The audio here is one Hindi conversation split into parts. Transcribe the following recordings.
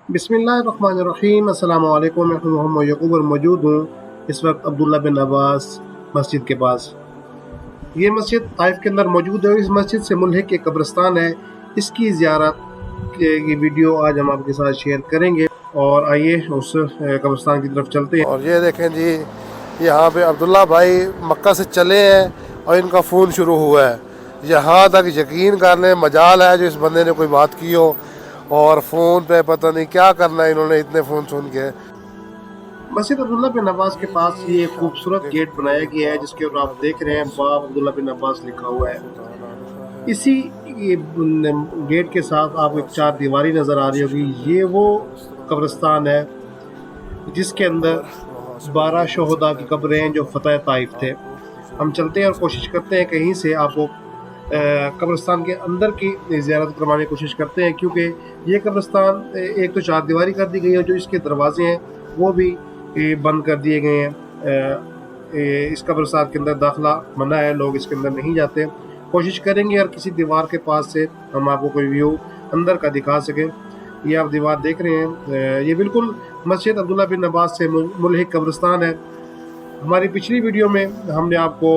बिस्मिल्लाहिर्रहमानिर्रहीम। अस्सलाम वालेकुम। मैं मोहम्मद यकूब और मौजूद हूँ इस वक्त अब्दुल्ला बिन अब्बास मस्जिद के पास। ये मस्जिद ताइफ के अंदर मौजूद है। इस मस्जिद से मुल्हिक एक कब्रिस्तान है। इसकी ज़ियारत की वीडियो आज हम आपके साथ शेयर करेंगे और आइए उस कब्रिस्तान की तरफ चलते हैं। और ये देखें जी, यहाँ पे अब्दुल्ला भाई मक्का से चले हैं और इनका फ़ोन शुरू हुआ है। यहाँ तक यकीन करने मजाल है जो इस बंदे ने कोई बात की हो, और फ़ोन पे पता नहीं क्या करना है इन्होंने इतने फ़ोन सुन के। मस्जिद अब्दुल्ला बिन अब्बास के पास ये खूबसूरत गेट बनाया गया है जिसके ऊपर आप देख रहे हैं बाब अब्दुल्ला बिन अब्बास लिखा हुआ है। इसी गेट के साथ आपको एक चार दीवारी नज़र आ रही होगी। ये वो कब्रिस्तान है जिसके अंदर 12 शहदा की कब्रें हैं जो फतेह ताइफ थे। हम चलते हैं और कोशिश करते हैं कहीं से आपको कब्रिस्तान के अंदर की ज़ियारत करवाने की कोशिश करते हैं, क्योंकि ये कब्रिस्तान एक तो चार दीवारी कर दी गई है, जो इसके दरवाजे हैं वो भी बंद कर दिए गए हैं। इस कब्रिस्तान के अंदर दाखिला मना है, लोग इसके अंदर नहीं जाते। कोशिश करेंगे और किसी दीवार के पास से हम आपको कोई व्यू अंदर का दिखा सकें। ये आप दीवार देख रहे हैं, ये बिल्कुल मस्जिद अब्दुल्ला बिन अब्बास से मुल्हिक कब्रिस्तान है। हमारी पिछली वीडियो में हमने आपको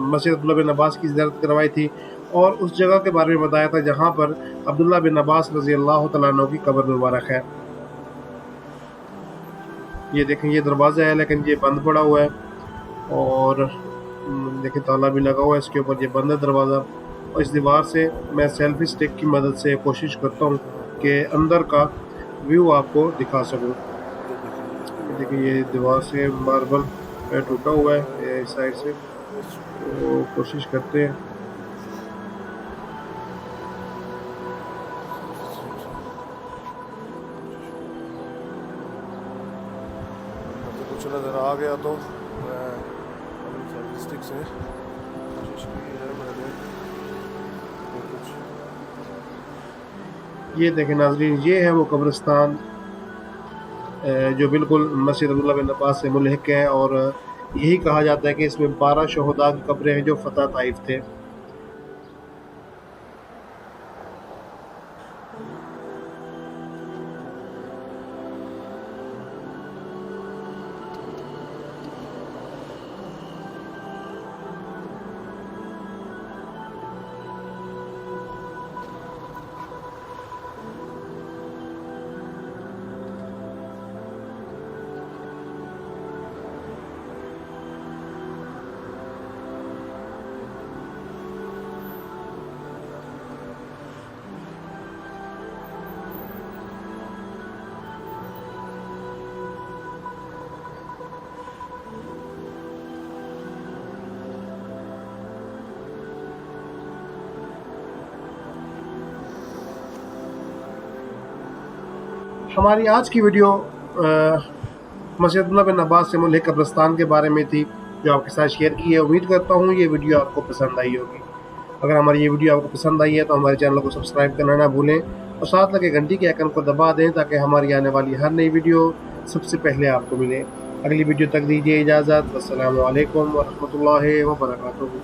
मस्जिद अब्दुल्ला बिन अब्बास की ज़ियारत करवाई थी और उस जगह के बारे में बताया था जहाँ पर अब्दुल्ला बिन अब्बास रज़ी अल्लाह तआला अन्हु की कब्र मुबारक है। ये देखें, ये दरवाज़ा है लेकिन ये बंद पड़ा हुआ है और देखें ताला भी लगा हुआ है इसके ऊपर। ये बंद है दरवाज़ा। और इस दीवार से मैं सेल्फी स्टिक की मदद से कोशिश करता हूँ कि अंदर का व्यू आपको दिखा सकूँ। देखिए, ये दीवार से मार्बल टूटा हुआ है इस साइड से, तो कोशिश करते हैं। कुछ नज़र आ गया तो मैं स्टिक से कोशिश की है मैंने कुछ। ये देखें नाज़रीन, ये है वो कब्रिस्तान जो बिल्कुल मस्जिद अब्दुल्ला बिन अब्बास से मुल्हिक है और यही कहा जाता है कि इसमें 12 शहदा की कब्रें हैं जो फतेह ताइफ थे। हमारी आज की वीडियो मस्जिद अब्दुल्ला बिन अब्बास से मुल्हिक कब्रिस्तान के बारे में थी, जो आपके साथ शेयर की है। उम्मीद करता हूँ ये वीडियो आपको पसंद आई होगी। अगर हमारी ये वीडियो आपको पसंद आई है तो हमारे चैनल को सब्सक्राइब करना ना भूलें और साथ लगे घंटी के आइकन को दबा दें ताकि हमारी आने वाली हर नई वीडियो सबसे पहले आपको मिले। अगली वीडियो तक दीजिए इजाज़त। अस्सलामु अलैकुम व रहमतुल्लाहि व बरकातुहू।